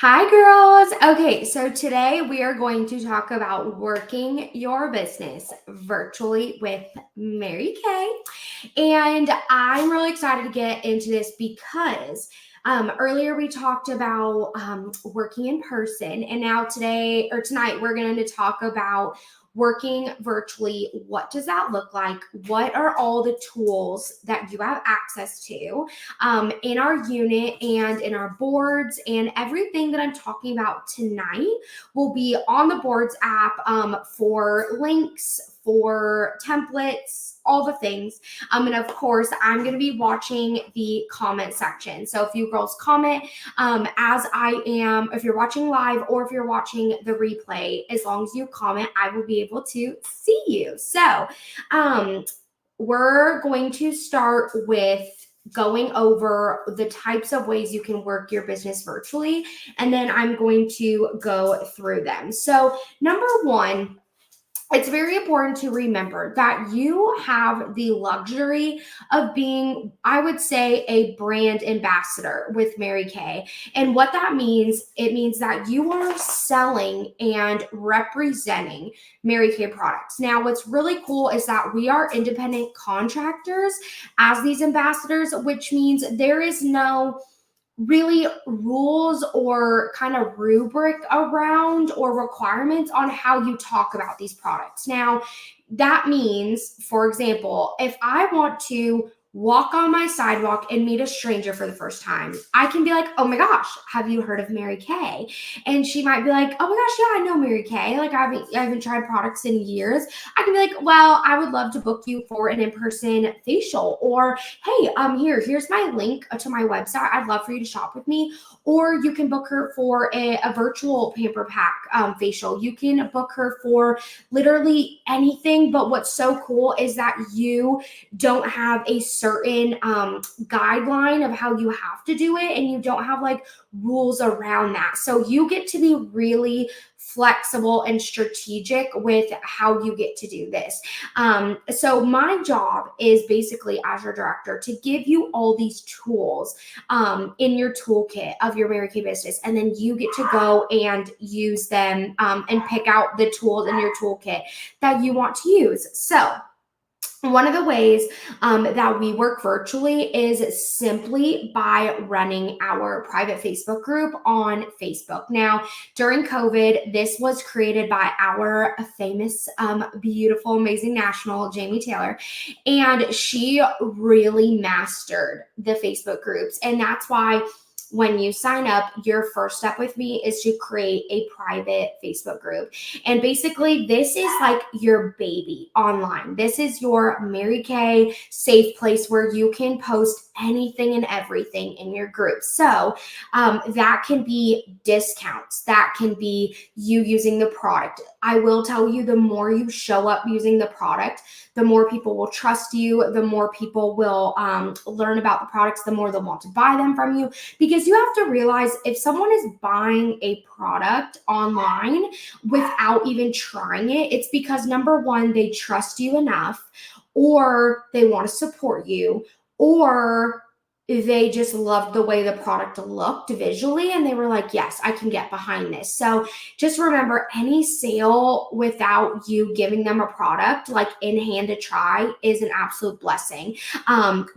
Hi, girls. Okay, so today we are going to talk about working your business virtually with Mary Kay. And I'm really excited to get into this because earlier we talked about working in person, and now today or tonight we're going to talk about working virtually. What does that look like? What are all the tools that you have access to in our unit and in our boards? And everything that I'm talking about tonight will be on the boards app for links, for templates, all the things. And of course, I'm going to be watching the comment section. So if you girls comment as I am, if you're watching live or if you're watching the replay, as long as you comment, I will be able to see you. So we're going to start with going over the types of ways you can work your business virtually, and then I'm going to go through them. So number one, it's very important to remember that you have the luxury of being, I would say, a brand ambassador with Mary Kay. And what that means, it means that you are selling and representing Mary Kay products. Now, what's really cool is that we are independent contractors as these ambassadors, which means there is no really rules or kind of rubric around or requirements on how you talk about these products. Now, that means, for example, if I want to walk on my sidewalk and meet a stranger for the first time, I can be like, oh my gosh, have you heard of Mary Kay? And she might be like, oh my gosh, yeah, I know Mary Kay. Like I haven't tried products in years. I can be like, well, I would love to book you for an in-person facial, or hey, here's my link to my website. I'd love for you to shop with me. Or you can book her for a virtual Pamper Pack facial. You can book her for literally anything. But what's so cool is that you don't have a certain guideline of how you have to do it, and you don't have like rules around that. So you get to be really flexible and strategic with how you get to do this. So my job is basically, as your director, to give you all these tools in your toolkit of your Mary Kay business, and then you get to go and use them and pick out the tools in your toolkit that you want to use. So one of the ways that we work virtually is simply by running our private Facebook group on Facebook. Now, during COVID, this was created by our famous, beautiful, amazing national, Jamie Taylor, and she really mastered the Facebook groups. And that's why when you sign up, your first step with me is to create a private Facebook group. And basically, this is like your baby online. This is your Mary Kay safe place where you can post anything and everything in your group. So that can be discounts, that can be you using the product. I will tell you, the more you show up using the product, the more people will trust you, the more people will learn about the products, the more they'll want to buy them from you. Because you have to realize, if someone is buying a product online without even trying it, it's because number one, they trust you enough, or they want to support you, or they just loved the way the product looked visually and they were like, yes, I can get behind this. So just remember, any sale without you giving them a product like in hand to try is an absolute blessing.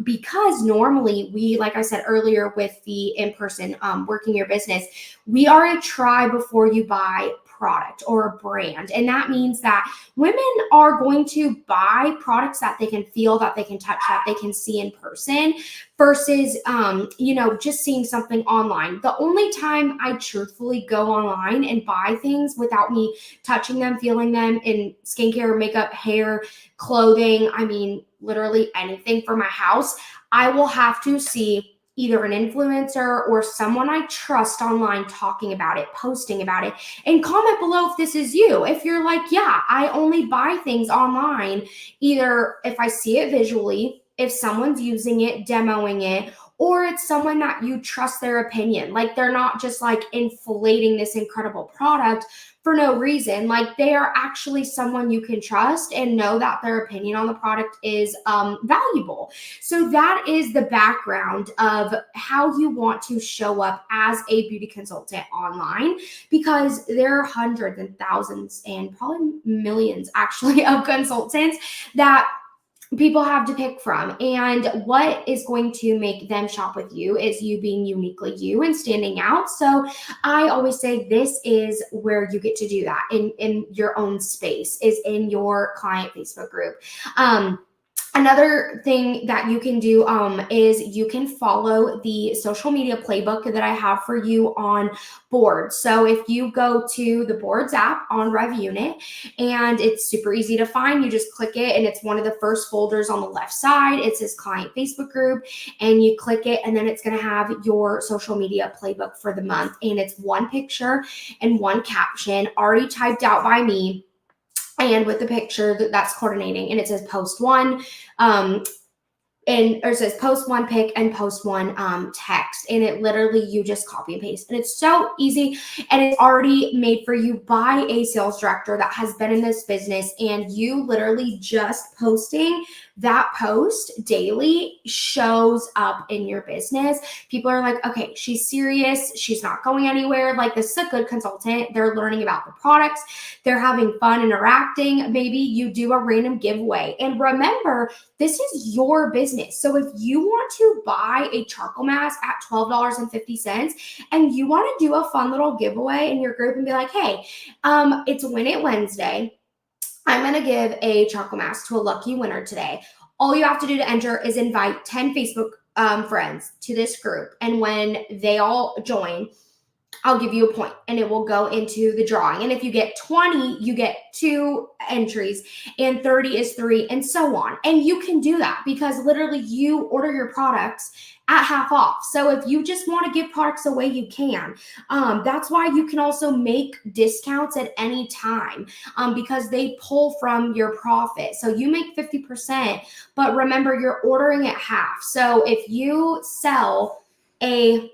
Because normally we, like I said earlier with the in-person working your business, we are a try before you buy product or a brand. And that means that women are going to buy products that they can feel, that they can touch, that they can see in person, versus just seeing something online. The only time I truthfully go online and buy things without me touching them, feeling them in skincare, makeup, hair, clothing, I mean literally anything for my house, I will have to see either an influencer or someone I trust online talking about it, posting about it. And comment below if this is you. If you're like, yeah, I only buy things online, either if I see it visually, if someone's using it, demoing it, or it's someone that you trust their opinion. Like they're not just like inflating this incredible product for no reason. Like they are actually someone you can trust and know that their opinion on the product is valuable. So that is the background of how you want to show up as a beauty consultant online, because there are hundreds and thousands and probably millions actually of consultants that people have to pick from. And what is going to make them shop with you is you being uniquely you and standing out. So I always say this is where you get to do that in your own space, is in your client Facebook group. Another thing that you can do is you can follow the social media playbook that I have for you on Board. So if you go to the Boards app on RevUnit, and it's super easy to find, you just click it and it's one of the first folders on the left side. It says Client Facebook Group, and you click it, and then it's going to have your social media playbook for the month. And it's one picture and one caption already typed out by me, and with the picture that's coordinating, and it says post one, or it says post one pic and post one text, and it literally, you just copy and paste, and it's so easy, and it's already made for you by a sales director that has been in this business, and you literally just posting that post daily shows up in your business. People are like, okay, she's serious, she's not going anywhere. Like, this is a good consultant. They're learning about the products, they're having fun interacting. Maybe you do a random giveaway, and remember, this is your business. So if you want to buy a charcoal mask at $12.50 and you want to do a fun little giveaway in your group and be like, hey, it's Win It Wednesday, I'm going to give a charcoal mask to a lucky winner today. All you have to do to enter is invite 10 Facebook friends to this group. And when they all join, I'll give you a point, and it will go into the drawing. And if you get 20, you get 2 entries, and 30 is 3, and so on. And you can do that because literally you order your products at half off. So if you just want to give products away, you can. That's why you can also make discounts at any time because they pull from your profit. So you make 50%, but remember, you're ordering at half. So if you sell $100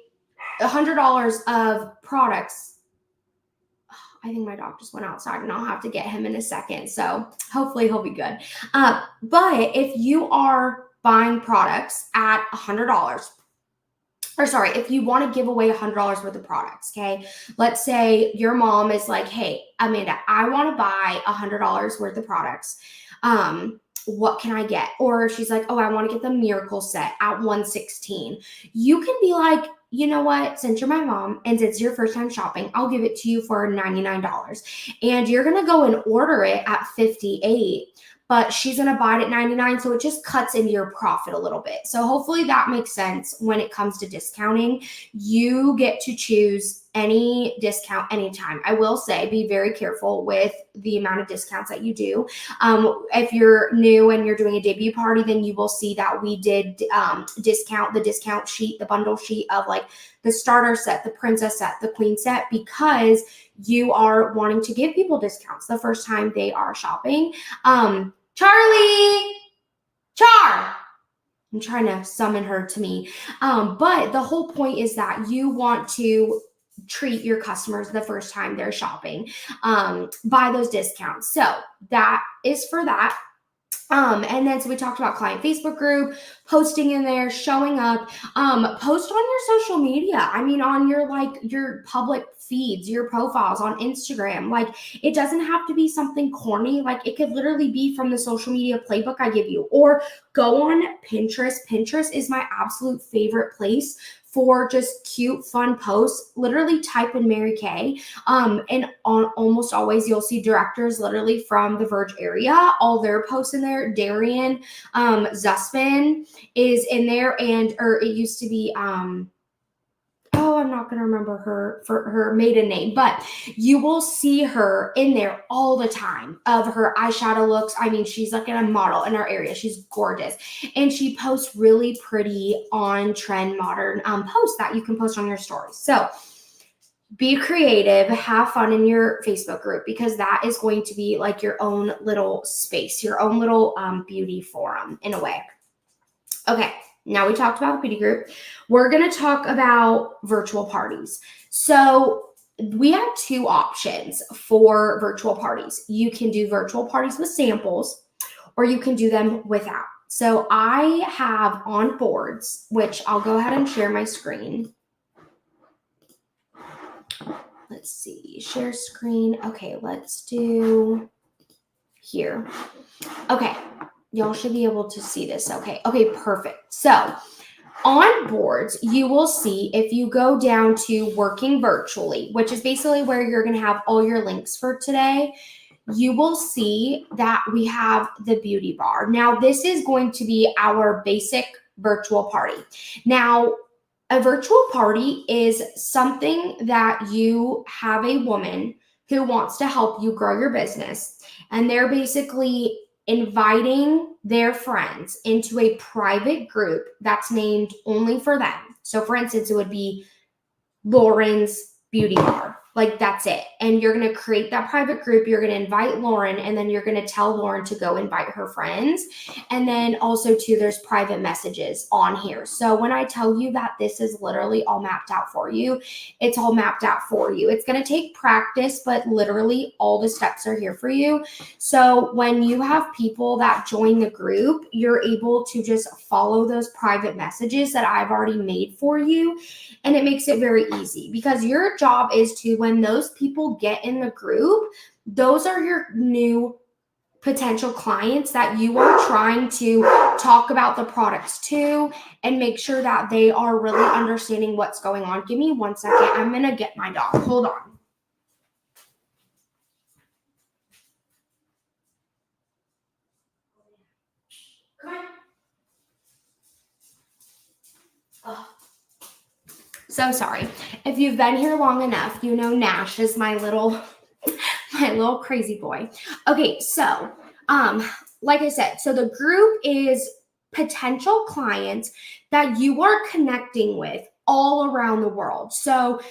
of products, I think my dog just went outside, and I'll have to get him in a second. So hopefully he'll be good. But if you are buying products at $100, or sorry, if you want to give away $100 worth of products, okay? Let's say your mom is like, hey, Amanda, I want to buy $100 worth of products. What can I get? Or she's like, oh, I want to get the Miracle set at $116. You can be like, you know what, since you're my mom and it's your first time shopping, I'll give it to you for $99. And you're going to go and order it at $58, but she's going to buy it at $99. So it just cuts into your profit a little bit. So hopefully that makes sense. When it comes to discounting, you get to choose any discount anytime. I will say, be very careful with the amount of discounts that you do. If you're new and you're doing a debut party, then you will see that we did discount the discount sheet, the bundle sheet of like the starter set, the princess set, the queen set, because you are wanting to give people discounts the first time they are shopping. Charlie, Char. I'm trying to summon her to me. But the whole point is that you want to treat your customers the first time they're shopping by those discounts. So that is for that. And then so we talked about client Facebook group, posting in there, showing up, post on your social media. I mean, on your public feeds, your profiles on Instagram. Like, it doesn't have to be something corny. Like, it could literally be from the social media playbook I give you, or go on Pinterest. Pinterest is my absolute favorite place for just cute, fun posts. Literally type in Mary Kay. And on almost always you'll see directors literally from the Verge area, all their posts in there. Darian Zussman is in there, or it used to be I'm not going to remember her maiden name, but you will see her in there all the time of her eyeshadow looks. I mean, she's like a model in our area. She's gorgeous. And she posts really pretty on trend modern posts that you can post on your stories. So be creative, have fun in your Facebook group, because that is going to be like your own little space, your own little beauty forum in a way. Okay. Now we talked about the beauty group. We're going to talk about virtual parties. So we have two options for virtual parties. You can do virtual parties with samples, or you can do them without. So I have on boards, which I'll go ahead and share my screen. Let's see, share screen. Okay, let's do here. Okay, y'all should be able to see this. Okay, perfect. So on boards, you will see if you go down to working virtually, which is basically where you're going to have all your links for today, you will see that we have the beauty bar. Now, this is going to be our basic virtual party. Now, a virtual party is something that you have a woman who wants to help you grow your business, and they're basically inviting their friends into a private group that's named only for them. So, for instance, it would be Lauren's Beauty Bar. Like, that's it. And you're going to create that private group. You're going to invite Lauren, and then you're going to tell Lauren to go invite her friends. And then also, too, there's private messages on here. So when I tell you that this is literally all mapped out for you, it's all mapped out for you. It's going to take practice, but literally all the steps are here for you. So when you have people that join the group, you're able to just follow those private messages that I've already made for you. And it makes it very easy, because your job is to, when those people get in the group, those are your new potential clients that you are trying to talk about the products to and make sure that they are really understanding what's going on. Give me 1 second. I'm going to get my dog. Hold on. Come on. Oh. So sorry. If you've been here long enough, you know Nash is my little crazy boy. Okay, so like I said, so the group is potential clients that you are connecting with all around the world. So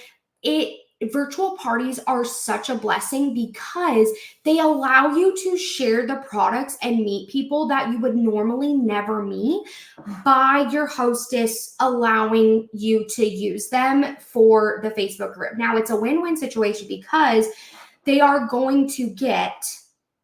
virtual parties are such a blessing because they allow you to share the products and meet people that you would normally never meet by your hostess allowing you to use them for the Facebook group. Now, it's a win-win situation because they are going to get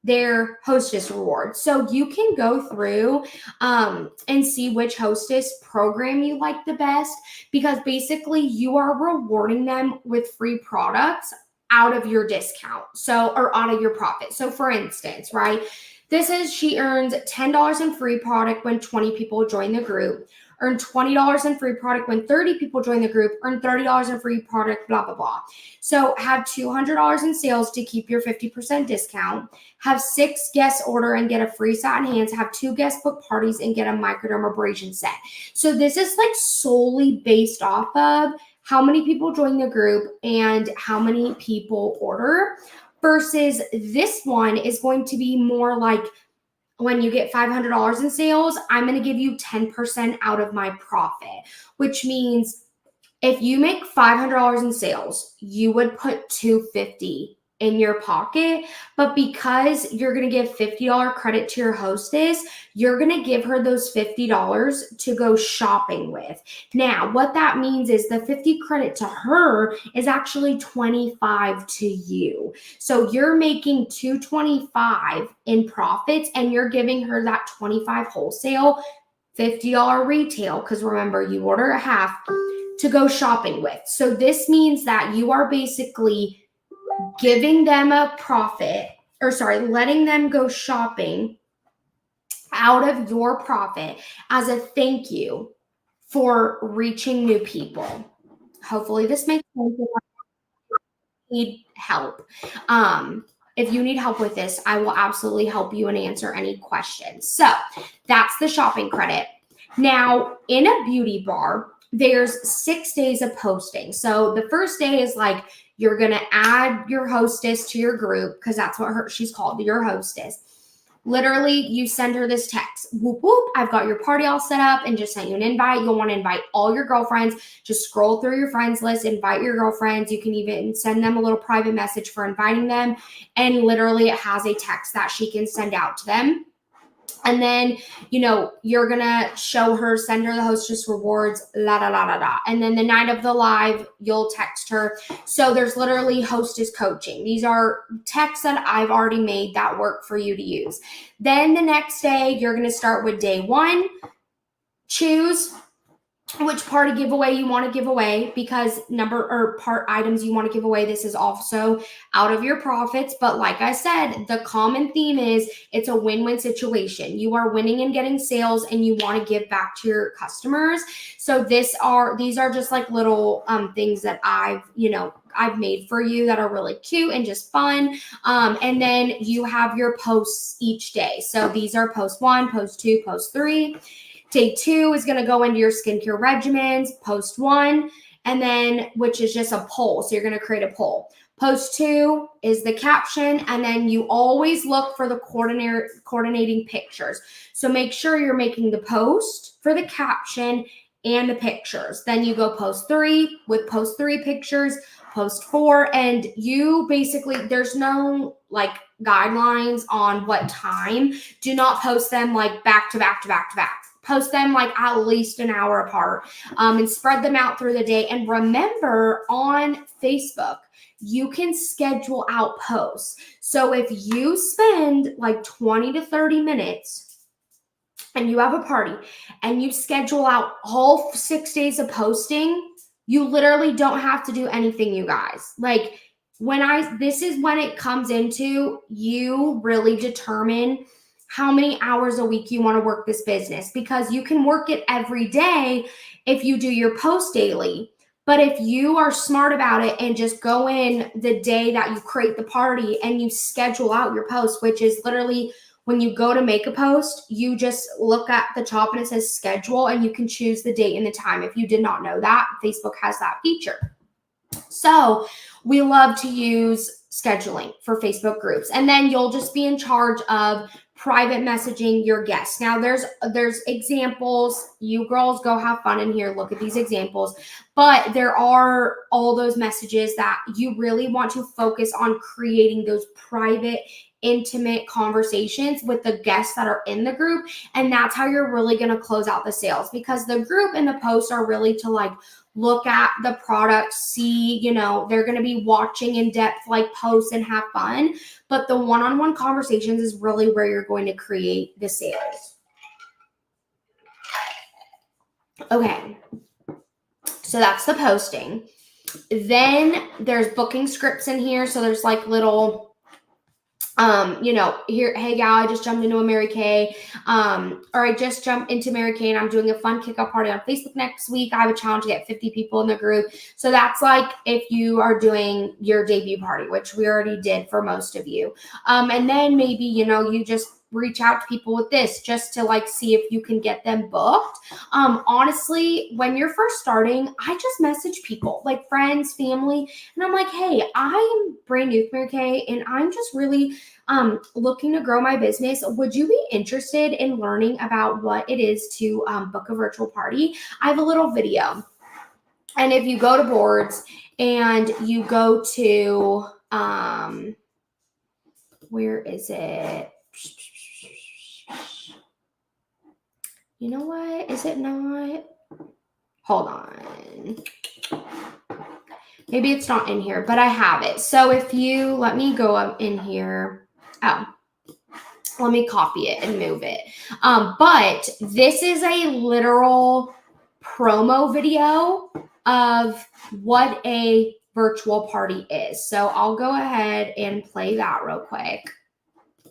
their hostess reward. So you can go through and see which hostess program you like the best, because basically you are rewarding them with free products out of your discount. So, or out of your profit. So for instance, right, she earns $10 in free product when 20 people join the group, earn $20 in free product when 30 people join the group, earn $30 in free product, blah, blah, blah. So have $200 in sales to keep your 50% discount, have 6 guests order and get a free satin hands, have 2 guest book parties and get a microdermabrasion set. So this is like solely based off of how many people join the group and how many people order, versus this one is going to be more like, when you get $500 in sales, I'm going to give you 10% out of my profit, which means if you make $500 in sales, you would put $250 in your pocket. But because you're going to give $50 credit to your hostess, you're going to give her those $50 to go shopping with. Now, what that means is the 50 credit to her is actually 25 to you. So you're making $225 in profits, and you're giving her that 25 wholesale, $50 retail, because remember, you order a half, to go shopping with. So this means that you are basically giving them a profit, letting them go shopping out of your profit as a thank you for reaching new people. Hopefully this makes sense. If you need help. If you need help with this, I will absolutely help you and answer any questions. So that's the shopping credit. Now, in a beauty bar, there's 6 days of posting. So the first day is like, you're going to add your hostess to your group, because that's what she's called, your hostess. Literally, you send her this text, whoop, whoop, I've got your party all set up and just sent you an invite. You'll want to invite all your girlfriends. Just scroll through your friends list, invite your girlfriends. You can even send them a little private message for inviting them. And literally, it has a text that she can send out to them. And then, you're going to show her, send her the hostess rewards, la, la, la, la, la. And then the night of the live, you'll text her. So there's literally hostess coaching. These are texts that I've already made that work for you to use. Then the next day, you're going to start with day 1. Choose which party giveaway you want to give away, because part items you want to give away, this is also out of your profits. But like I said, the common theme is it's a win-win situation. You are winning and getting sales, and you want to give back to your customers. So these are just like little things that I've made for you that are really cute and just fun. And then you have your posts each day. So these are post 1, post 2, post 3. Day 2 is going to go into your skincare regimens, post 1, and then which is just a poll. So you're going to create a poll. Post 2 is the caption, and then you always look for the coordinating pictures. So make sure you're making the post for the caption and the pictures. Then you go post 3 with post 3 pictures, post 4, and you basically, there's no like guidelines on what time. Do not post them like back to back to back to back. Post them like at least an hour apart, and spread them out through the day. And remember, on Facebook, you can schedule out posts. So if you spend like 20 to 30 minutes and you have a party and you schedule out all 6 days of posting, you literally don't have to do anything, you guys. Like this is when it comes into you really determine how many hours a week you want to work this business, because you can work it every day if you do your post daily. But if you are smart about it and just go in the day that you create the party and you schedule out your post, which is literally when you go to make a post, you just look at the top and it says schedule, and you can choose the date and the time. If you did not know that, Facebook has that feature. So we love to use scheduling for Facebook groups. And then you'll just be in charge of private messaging your guests. Now there's examples. You girls go have fun in here. Look at these examples. But there are all those messages that you really want to focus on creating those private, intimate conversations with the guests that are in the group. And that's how you're really going to close out the sales, because the group and the posts are really to like look at the product, see, they're going to be watching in depth, like posts and have fun. But the one-on-one conversations is really where you're going to create the sales. Okay. So that's the posting. Then there's booking scripts in here. So there's like little, here, hey gal, I just jumped into a Mary Kay, or I just jumped into Mary Kay and I'm doing a fun kickoff party on Facebook next week. I have a challenge to get 50 people in the group. So that's like if you are doing your debut party, which we already did for most of you. And then maybe, you just reach out to people with this just to like see if you can get them booked. Honestly, when you're first starting, I just message people like friends, family, and I'm like, hey, I'm brand new to Mary Kay and I'm just really looking to grow my business. Would you be interested in learning about what it is to book a virtual party? I have a little video. And if you go to boards and you go to, where is it? You know what? Is it not? Hold on. Maybe it's not in here, but I have it. So if you, let me go up in here. Oh, let me copy it and move it. But this is a literal promo video of what a virtual party is. So I'll go ahead and play that real quick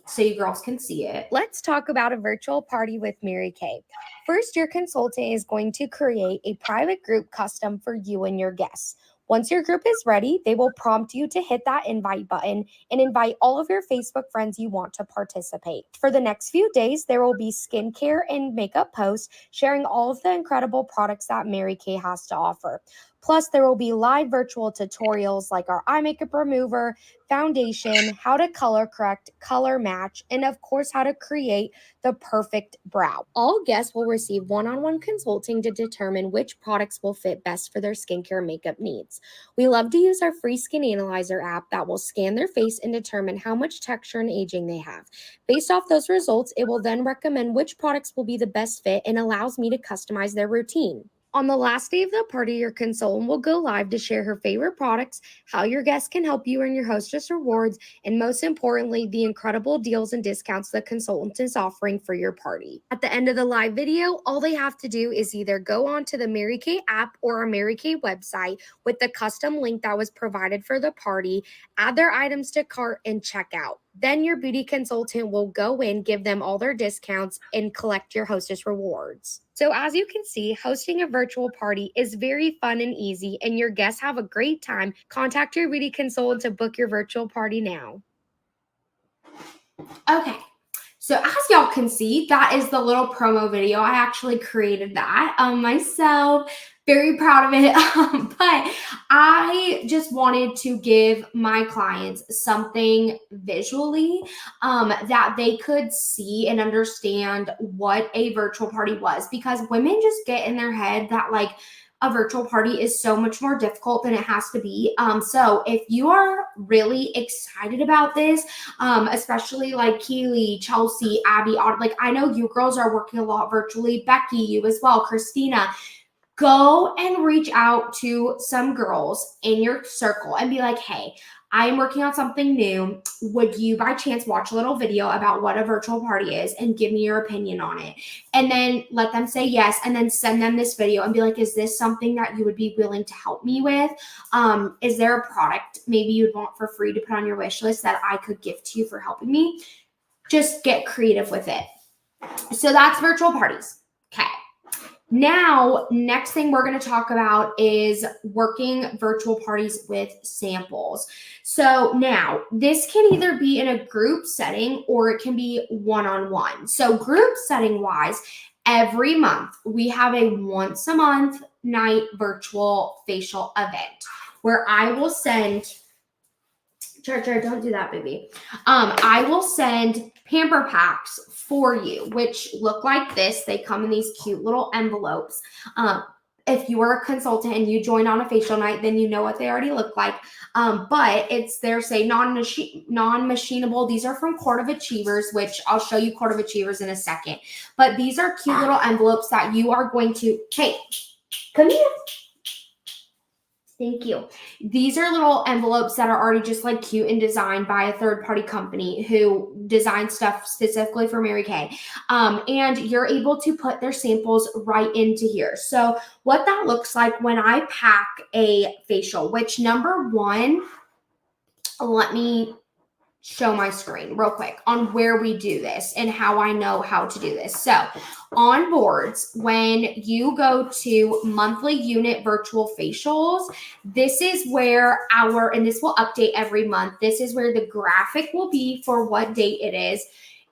so you girls can see it. Let's talk about a virtual party with Mary Kay. First, your consultant is going to create a private group custom for you and your guests. Once your group is ready, they will prompt you to hit that invite button and invite all of your Facebook friends you want to participate. For the next few days, there will be skincare and makeup posts sharing all of the incredible products that Mary Kay has to offer. Plus, there will be live virtual tutorials like our eye makeup remover, foundation, how to color correct, color match, and of course, how to create the perfect brow. All guests will receive one-on-one consulting to determine which products will fit best for their skincare makeup needs. We love to use our free Skin Analyzer app that will scan their face and determine how much texture and aging they have. Based off those results, it will then recommend which products will be the best fit and allows me to customize their routine. On the last day of the party, your consultant will go live to share her favorite products, how your guests can help you earn your hostess rewards, and most importantly, the incredible deals and discounts the consultant is offering for your party. At the end of the live video, all they have to do is either go onto the Mary Kay app or our Mary Kay website with the custom link that was provided for the party, add their items to cart, and check out. Then your beauty consultant will go in, give them all their discounts, and collect your hostess rewards. So as you can see, hosting a virtual party is very fun and easy, and your guests have a great time. Contact your beauty consultant to book your virtual party now. Okay. So as y'all can see, that is the little promo video. I actually created that myself. Very proud of it. But I just wanted to give my clients something visually that they could see and understand what a virtual party was, because women just get in their head that like a virtual party is so much more difficult than it has to be. So if you are really excited about this, especially like Keely, Chelsea, Abby, like I know you girls are working a lot virtually, Becky, you as well, Christina, go and reach out to some girls in your circle and be like, hey, I am working on something new. Would you by chance watch a little video about what a virtual party is and give me your opinion on it? And then let them say yes, and then send them this video and be like, is this something that you would be willing to help me with? Is there a product maybe you'd want for free to put on your wish list that I could give to you for helping me? Just get creative with it. So that's virtual parties. Okay. Now, next thing we're going to talk about is working virtual parties with samples. So now, this can either be in a group setting or it can be one-on-one. So group setting wise, every month we have a once a month night virtual facial event where I will send Char, don't do that, baby. I will send pamper packs for you, which look like this. They come in these cute little envelopes. If you are a consultant and you join on a facial night, then you know what they already look like. But they're say non-machinable. These are from Court of Achievers, which I'll show you Court of Achievers in a second. But these are cute little envelopes that you are going to, Kate, come here. Thank you. These are little envelopes that are already just like cute and designed by a third-party company who designed stuff specifically for Mary Kay. And you're able to put their samples right into here. So what that looks like when I pack a facial, which number one, let me show my screen real quick on where we do this and how I know how to do this. So on boards, when you go to monthly unit virtual facials, this is where and this will update every month. This is where the graphic will be for what date it is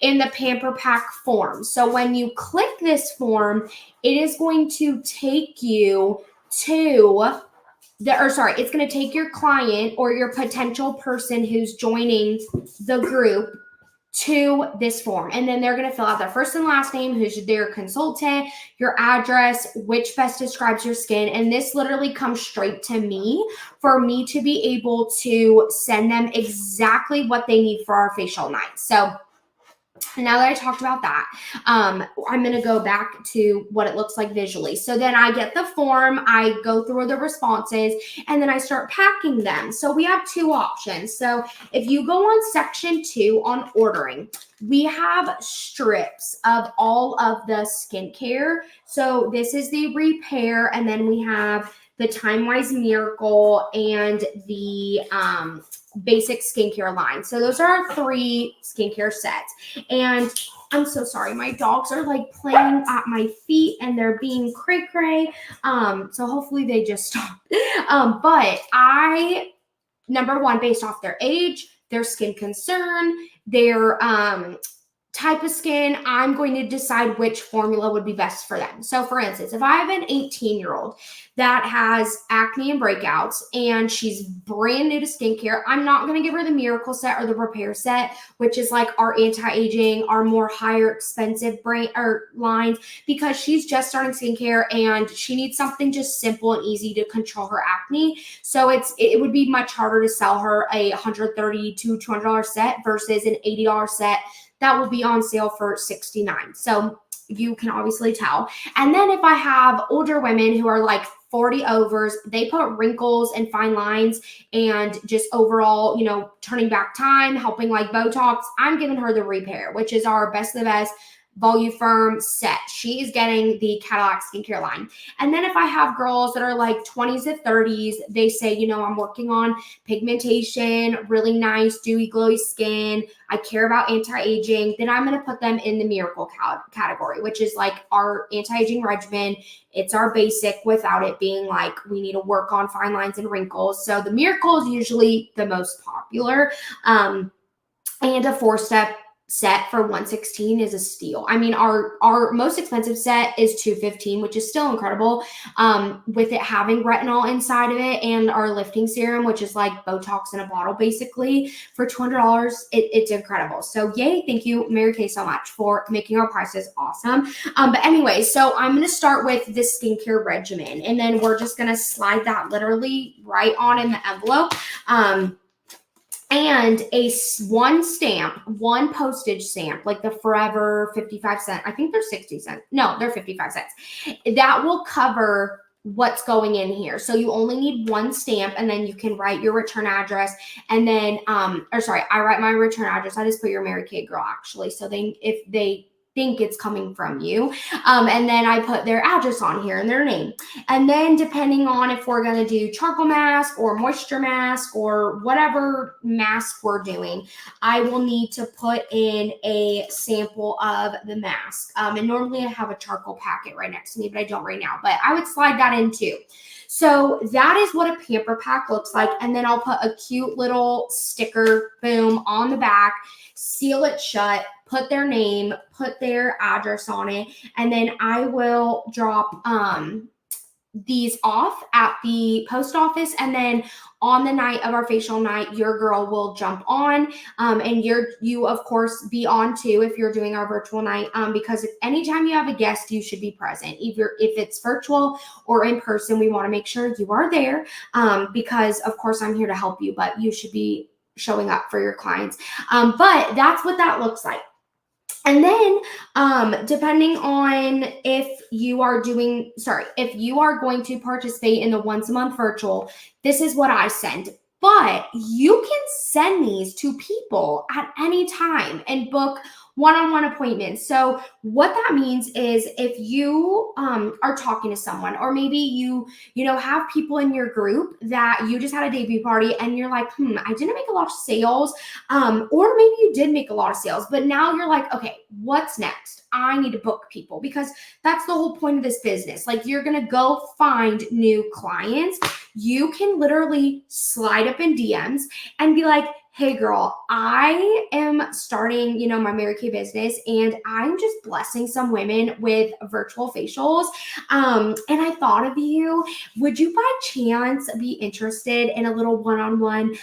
in the Pamper Pack form. So when you click this form, it is going to take you to it's going to take your client or your potential person who's joining the group to this form. And then they're going to fill out their first and last name, who's their consultant, your address, which best describes your skin. And this literally comes straight to me for me to be able to send them exactly what they need for our facial night. So now that I talked about that, I'm going to go back to what it looks like visually. So then I get the form, I go through the responses, and then I start packing them. So we have two options. So if you go on section 2 on ordering, we have strips of all of the skincare. So this is the repair, and then we have the Time Wise Miracle and the basic skincare line. So those are our 3 skincare sets. And I'm so sorry, my dogs are like playing at my feet and they're being cray cray. So hopefully they just stop. But number one, based off their age, their skin concern, their type of skin, I'm going to decide which formula would be best for them. So, for instance, if I have an 18-year-old that has acne and breakouts and she's brand new to skincare, I'm not going to give her the Miracle Set or the Repair Set, which is like our anti-aging, our more higher expensive brand or lines, because she's just starting skincare and she needs something just simple and easy to control her acne. So it would be much harder to sell her a $130 to $200 set versus an $80 set that will be on sale for $69. So you can obviously tell. And then if I have older women who are like 40 overs, they put wrinkles and fine lines and just overall, turning back time, helping like Botox, I'm giving her the Repair, which is our best of the best Voluform set. She is getting the Cadillac skincare line. And then if I have girls that are like 20s to 30s, they say, I'm working on pigmentation, really nice, dewy, glowy skin. I care about anti-aging. Then I'm going to put them in the Miracle category, which is like our anti-aging regimen. It's our basic without it being like we need to work on fine lines and wrinkles. So the Miracle is usually the most popular. And a 4-step set for $116 is a steal. I mean, our most expensive set is $215, which is still incredible. With it having retinol inside of it and our lifting serum, which is like Botox in a bottle, basically for $200, it's incredible. So yay, thank you, Mary Kay, so much for making our prices awesome. But anyway, so I'm going to start with this skincare regimen, and then we're just going to slide that literally right on in the envelope. And one postage stamp, like the Forever 55 cent. I think they're 60 cents. No, they're 55 cents. That will cover what's going in here. So you only need one stamp, and then you can write your return address. And then, I write my return address. I just put your Mary Kay girl, actually. So if they think it's coming from you. And then I put their address on here and their name. And then depending on if we're going to do charcoal mask or moisture mask or whatever mask we're doing, I will need to put in a sample of the mask. And normally I have a charcoal packet right next to me, but I don't right now. But I would slide that in too. So that is what a pamper pack looks like. And then I'll put a cute little sticker, boom, on the back, seal it shut, put their name, put their address on it, and then I will drop these off at the post office. And then on the night of our facial night, your girl will jump on, and you of course be on too if you're doing our virtual night, because if anytime you have a guest, you should be present. Either if it's virtual or in person, we want to make sure you are there, because of course I'm here to help you, but you should be showing up for your clients. But that's what that looks like. And then, depending on if you are going to participate in the once a month virtual, this is what I send. But you can send these to people at any time and book one-on-one appointments. So what that means is if you are talking to someone, or maybe you have people in your group that you just had a debut party and you're like, I didn't make a lot of sales, or maybe you did make a lot of sales, but now you're like, okay, what's next? I need to book people, because that's the whole point of this business. Like, you're going to go find new clients. You can literally slide up in DMs and be like, hey girl, I am starting, my Mary Kay business, and I'm just blessing some women with virtual facials. And I thought of you. Would you by chance be interested in a little one-on-one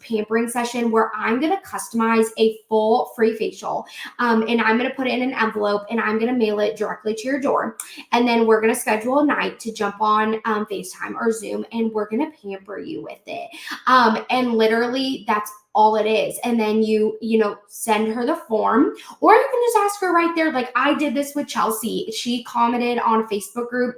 pampering session where I'm going to customize a full free facial, and I'm going to put it in an envelope, and I'm going to mail it directly to your door. And then we're going to schedule a night to jump on FaceTime or Zoom, and we're going to pamper you with it. And literally that's all it is. And then you send her the form, or you can just ask her right there. Like I did this with Chelsea. She commented on a Facebook group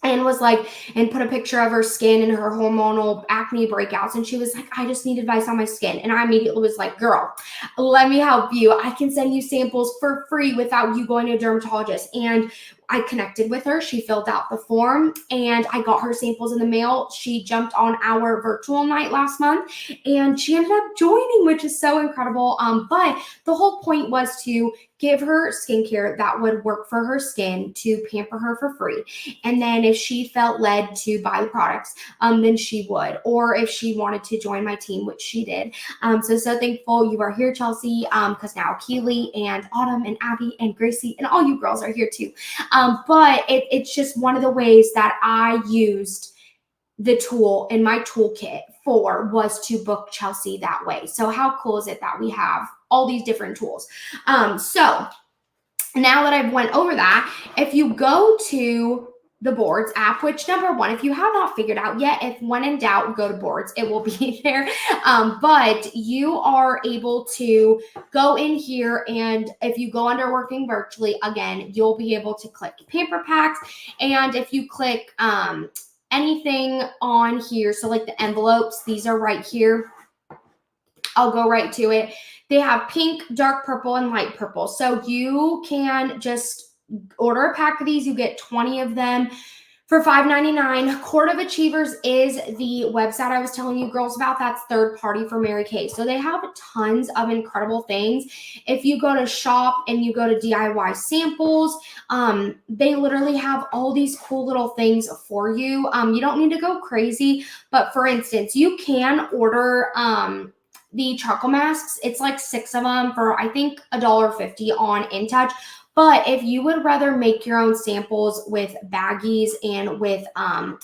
and was like, and put a picture of her skin and her hormonal acne breakouts. And she was like, I just need advice on my skin. And I immediately was like, girl, let me help you. I can send you samples for free without you going to a dermatologist. And I connected with her. She filled out the form, and I got her samples in the mail. She jumped on our virtual night last month, and she ended up joining, which is so incredible. But the whole point was to give her skincare that would work for her skin, to pamper her for free. And then if she felt led to buy the products, then she would, or if she wanted to join my team, which she did. So thankful you are here, Chelsea, because now Keely and Autumn and Abby and Gracie and all you girls are here too. But it's just one of the ways that I used the tool in my toolkit for was to book Chelsea that way. So how cool is it that we have all these different tools? So now that I've went over that, if you go to the Boards app, which number one, if you have not figured out yet, if when in doubt, go to Boards, it will be there. But you are able to go in here, and if you go under Working Virtually, again, you'll be able to click Paper Packs. And if you click anything on here, so like the envelopes, these are right here. I'll go right to it. They have pink, dark purple, and light purple. So you can just order a pack of these. You get 20 of them for $5.99. Court of Achievers is the website I was telling you girls about. That's third party for Mary Kay. So they have tons of incredible things. If you go to shop and you go to DIY samples, they literally have all these cool little things for you. You don't need to go crazy, but for instance, you can order the charcoal masks. It's like 6 of them for I think $1.50 on InTouch. But if you would rather make your own samples with baggies and with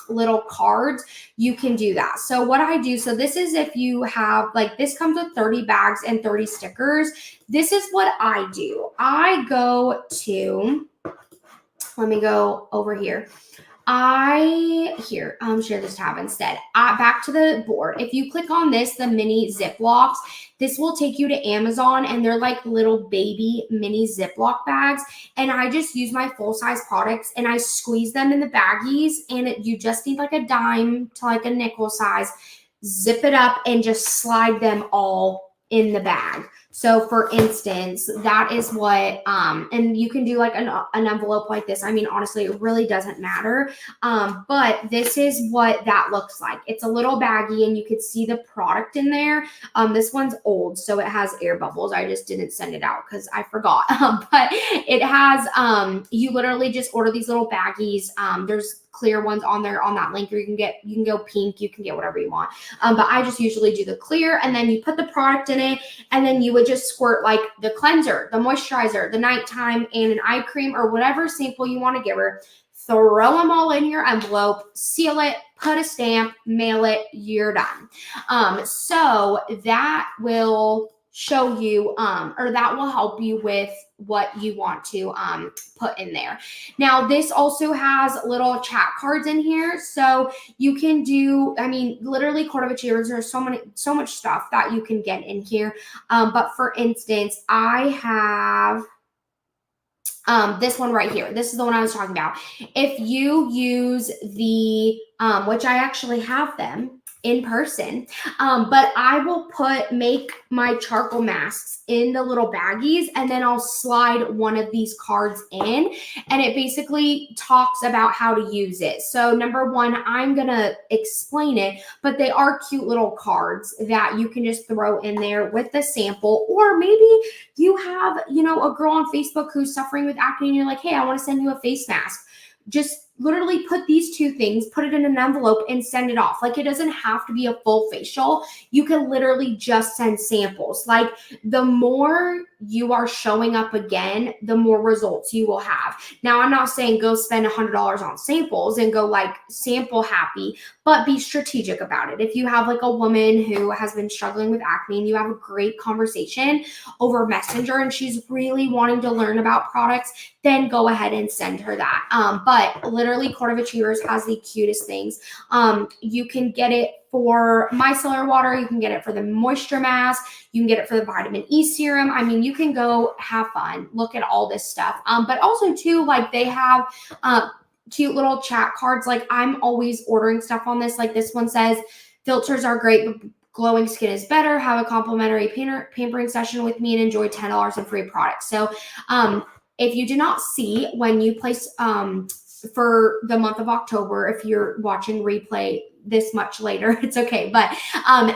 little cards, you can do that. So what I do, so this is if you have, like this comes with 30 bags and 30 stickers. This is what I do. I go to, let me go over here. Share this tab instead. Back to the board. If you click on this, the mini Ziplocs, this will take you to Amazon, and they're like little baby mini Ziploc bags. And I just use my full-size products and I squeeze them in the baggies, and you just need like a dime to like a nickel size. Zip it up and just slide them all in the bag. So for instance, that is what, and you can do like an envelope like this. I mean, honestly, it really doesn't matter. But this is what that looks like. It's a little baggie and you could see the product in there. This one's old, so it has air bubbles. I just didn't send it out because I forgot. But it has, you literally just order these little baggies. There's clear ones on there on that link, or you can go pink, you can get whatever you want. But I just usually do the clear, and then you put the product in it, and then you would just squirt like the cleanser, the moisturizer, the nighttime, and an eye cream or whatever sample you want to give her. Throw them all in your envelope, seal it, put a stamp, mail it, you're done. So that will show you, or that will help you with what you want to put in there. Now, this also has little chat cards in here, so you can do, I mean, literally Court of Achievers, there's so much stuff that you can get in here. But for instance, I have this one right here. This is the one I was talking about. If you use the, which I actually have them in person, but I will make my charcoal masks in the little baggies, and then I'll slide one of these cards in, and it basically talks about how to use it. So number one, I'm gonna explain it, but they are cute little cards that you can just throw in there with the sample. Or maybe you have, a girl on Facebook who's suffering with acne and you're like, hey, I want to send you a face mask. Just literally put these two things, put it in an envelope, and send it off. Like, it doesn't have to be a full facial. You can literally just send samples. Like, the more you are showing up again, the more results you will have. Now, I'm not saying go spend $100 on samples and go like sample happy, but be strategic about it. If you have like a woman who has been struggling with acne and you have a great conversation over Messenger and she's really wanting to learn about products, then go ahead and send her that. But literally, Court of Achievers has the cutest things. You can get it for micellar water. You can get it for the moisture mask. You can get it for the vitamin E serum. I mean, you can go have fun, look at all this stuff. But also too, like, they have cute little chat cards. Like, I'm always ordering stuff on this. Like, this one says, filters are great, but glowing skin is better. Have a complimentary pampering session with me and enjoy $10 in free products. So if you do not see when you place for the month of October, if you're watching replay, this much later, it's okay. But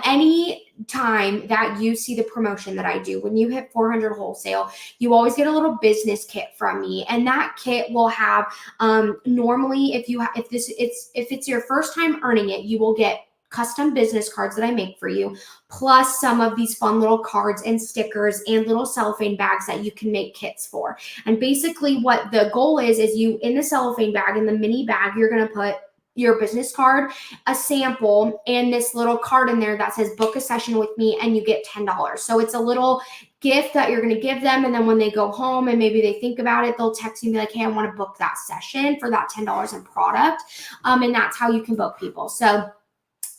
any time that you see the promotion that I do, when you hit 400 wholesale, you always get a little business kit from me, and that kit will have normally if it's your first time earning it, you will get custom business cards that I make for you, plus some of these fun little cards and stickers and little cellophane bags that you can make kits for. And basically what the goal is you, in the cellophane bag, in the mini bag, you're going to put your business card, a sample, and this little card in there that says book a session with me, and you get $10. So it's a little gift that you're going to give them. And then when they go home and maybe they think about it, they'll text you and be like, hey, I want to book that session for that $10 in product. And that's how you can book people. So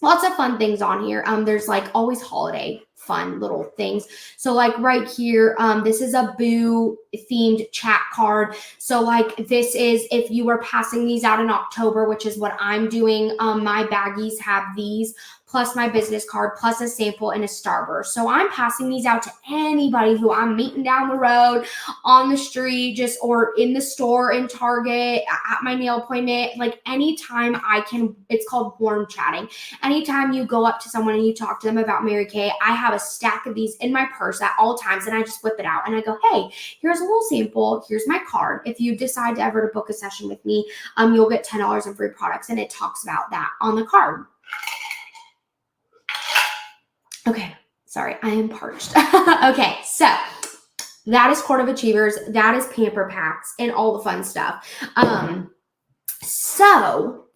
lots of fun things on here. There's like always holiday fun little things. So like right here, this is a Boo themed chat card. So like this is, if you were passing these out in October, which is what I'm doing, my baggies have these, plus my business card, plus a sample and a Starburst. So I'm passing these out to anybody who I'm meeting down the road, on the street, or in the store, in Target, at my nail appointment, like anytime I can. It's called warm chatting. Anytime you go up to someone and you talk to them about Mary Kay, I have a stack of these in my purse at all times, and I just whip it out and I go, hey, here's a little sample, here's my card. If you decide to ever to book a session with me, you'll get $10 in free products, and it talks about that on the card. Okay, sorry, I am parched. Okay, so that is Court of Achievers. That is Pamper Packs and all the fun stuff. So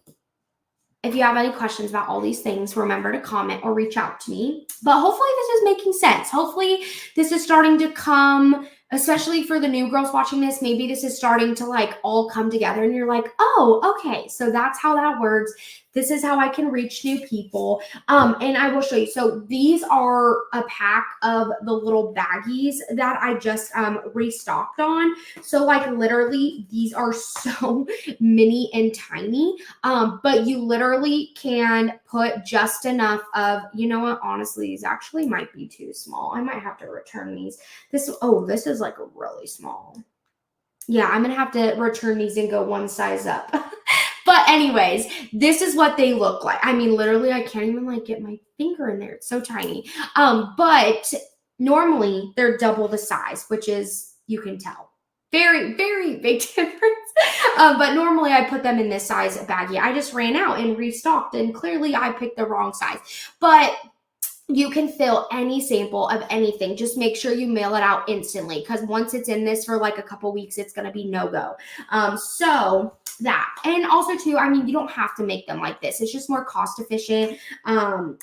if you have any questions about all these things, remember to comment or reach out to me. But hopefully this is making sense. Hopefully this is starting to come, especially for the new girls watching this, maybe this is starting to like all come together and you're like, oh, okay, so that's how that works. This is how I can reach new people. And I will show you. So these are a pack of the little baggies that I just restocked on. So like literally these are so mini and tiny, but you literally can put just enough of, you know what, honestly, these actually might be too small. I might have to return these. This is like a really small. Yeah, I'm going to have to return these and go one size up. But anyways, this is what they look like. I mean, literally, I can't even like get my finger in there. It's so tiny. But normally they're double the size, which is, you can tell, very, very big difference. But normally I put them in this size baggie. I just ran out and restocked, and clearly I picked the wrong size. But you can fill any sample of anything. Just make sure you mail it out instantly, because once it's in this for like a couple weeks, it's going to be no-go. So that. And also too, I mean, you don't have to make them like this. It's just more cost efficient,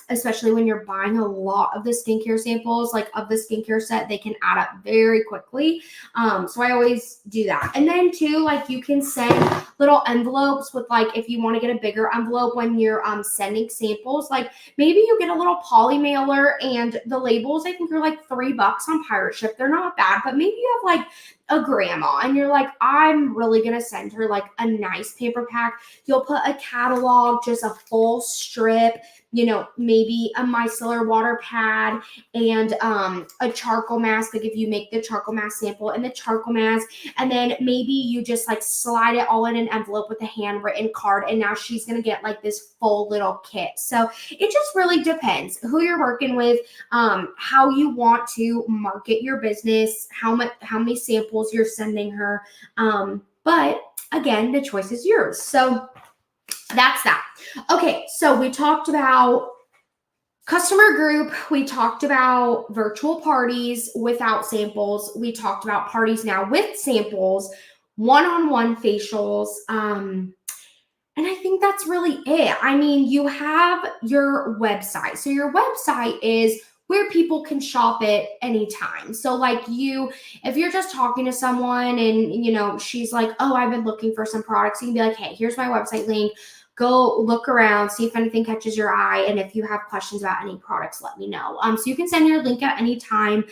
especially when you're buying a lot of the skincare samples, like of the skincare set, they can add up very quickly. So I always do that. And then too, like you can send little envelopes with, like, if you want to get a bigger envelope when you're sending samples, like maybe you get a little poly mailer, and the labels, I think, are like $3 on Pirate Ship. They're not bad, but maybe you have like a grandma and you're like, I'm really going to send her like a nice paper pack. You'll put a catalog, just a full strip, you know, maybe a micellar water pad and a charcoal mask. Like if you make the charcoal mask sample and the charcoal mask, and then maybe you just like slide it all in an envelope with a handwritten card, and now she's going to get like this full little kit. So it just really depends who you're working with, how you want to market your business, how many samples you're sending her. But again, the choice is yours. So that's that. Okay, so we talked about customer group. We talked about virtual parties without samples. We talked about parties now with samples, one-on-one facials. And I think that's really it. I mean, you have your website. So your website is where people can shop it anytime. So like if you're just talking to someone and, you know, she's like, oh, I've been looking for some products, you can be like, hey, here's my website link. Go look around, see if anything catches your eye. And if you have questions about any products, let me know. So you can send your link at any time.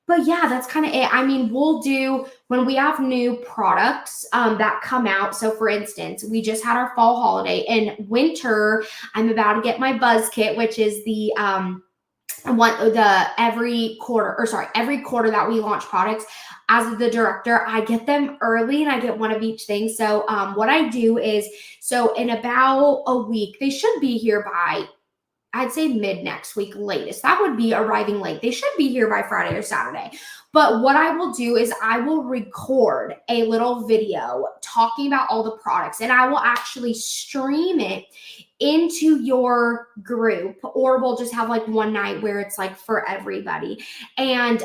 But yeah, that's kind of it. I mean, we'll do, when we have new products that come out. So for instance, we just had our fall holiday, and winter, I'm about to get my Buzz Kit, which is the every quarter that we launch products. As the director, I get them early and I get one of each thing. So what I do is, so in about a week, they should be here by, I'd say mid next week latest. That would be arriving late. They should be here by Friday or Saturday. But what I will do is I will record a little video talking about all the products, and I will actually stream it into your group, or we'll just have like one night where it's like for everybody, and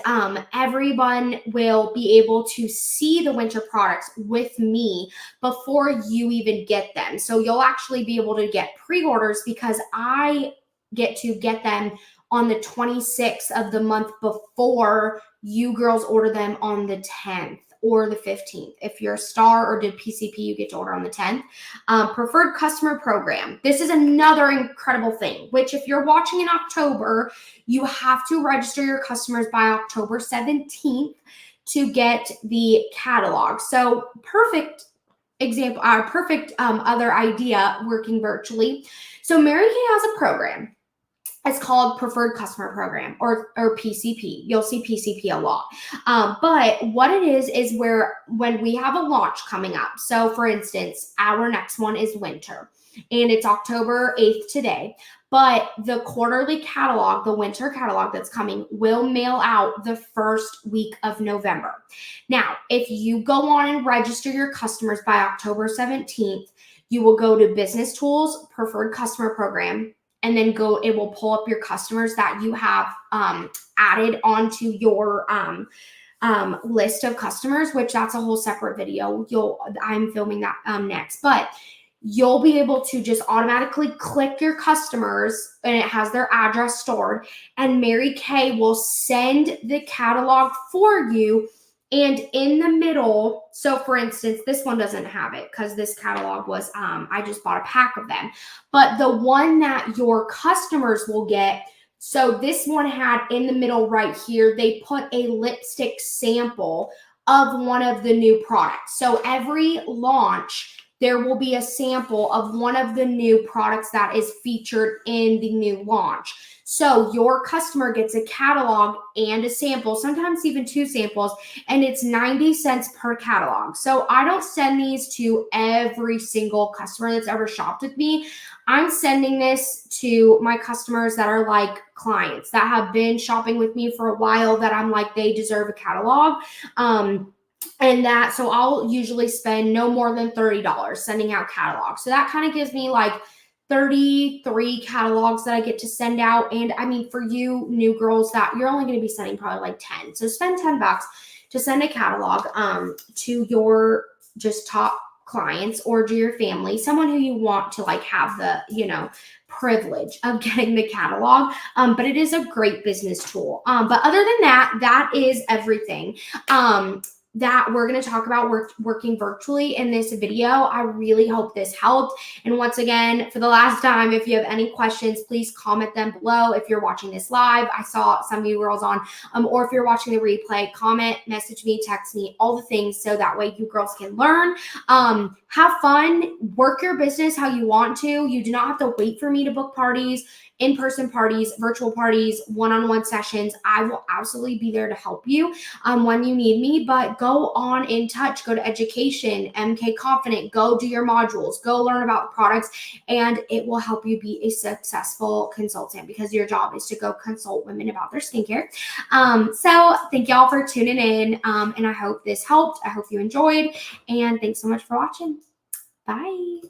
everyone will be able to see the winter products with me before you even get them. So you'll actually be able to get pre-orders because I get to get them on the 26th of the month before you girls order them on the 10th or the 15th. If you're a star or did PCP, you get to order on the 10th. Preferred customer program. This is another incredible thing, which if you're watching in October, you have to register your customers by October 17th to get the catalog. So perfect example, perfect other idea working virtually. So Mary Kay has a program. It's called Preferred Customer Program, or PCP. You'll see PCP a lot. But what it is where when we have a launch coming up, so for instance, our next one is winter, and it's October 8th today. But the quarterly catalog, the winter catalog that's coming, will mail out the first week of November. Now, if you go on and register your customers by October 17th, you will go to Business Tools, Preferred Customer Program, and then it will pull up your customers that you have added onto your list of customers, which that's a whole separate video. I'm filming that next, but you'll be able to just automatically click your customers, and it has their address stored, and Mary Kay will send the catalog for you. And in the middle, so for instance, this one doesn't have it because this catalog was, I just bought a pack of them. But the one that your customers will get, so this one had in the middle right here, they put a lipstick sample of one of the new products. So every launch, there will be a sample of one of the new products that is featured in the new launch. So your customer gets a catalog and a sample, sometimes even two samples, and it's 90 cents per catalog. So I don't send these to every single customer that's ever shopped with me. I'm sending this to my customers that are like clients that have been shopping with me for a while, that I'm like, they deserve a catalog. So I'll usually spend no more than $30 sending out catalogs. So that kind of gives me like 33 catalogs that I get to send out. And I mean, for you new girls, that you're only going to be sending probably like 10. So spend $10 to send a catalog to your just top clients or to your family, someone who you want to like have the, privilege of getting the catalog. But it is a great business tool. But other than that, that is everything. That we're going to talk about working virtually in this video. I really hope this helped. And once again, for the last time, if you have any questions, please comment them below. If you're watching this live, I saw some of you girls on, or if you're watching the replay, comment, message me, text me, all the things, so that way you girls can learn. Have fun, work your business how you want to. You do not have to wait for me to book parties, in-person parties, virtual parties, one-on-one sessions. I will absolutely be there to help you when you need me, but go on in touch, go to education, MK Confident, go do your modules, go learn about products, and it will help you be a successful consultant, because your job is to go consult women about their skincare. So thank y'all for tuning in, and I hope this helped. I hope you enjoyed, and thanks so much for watching. Bye.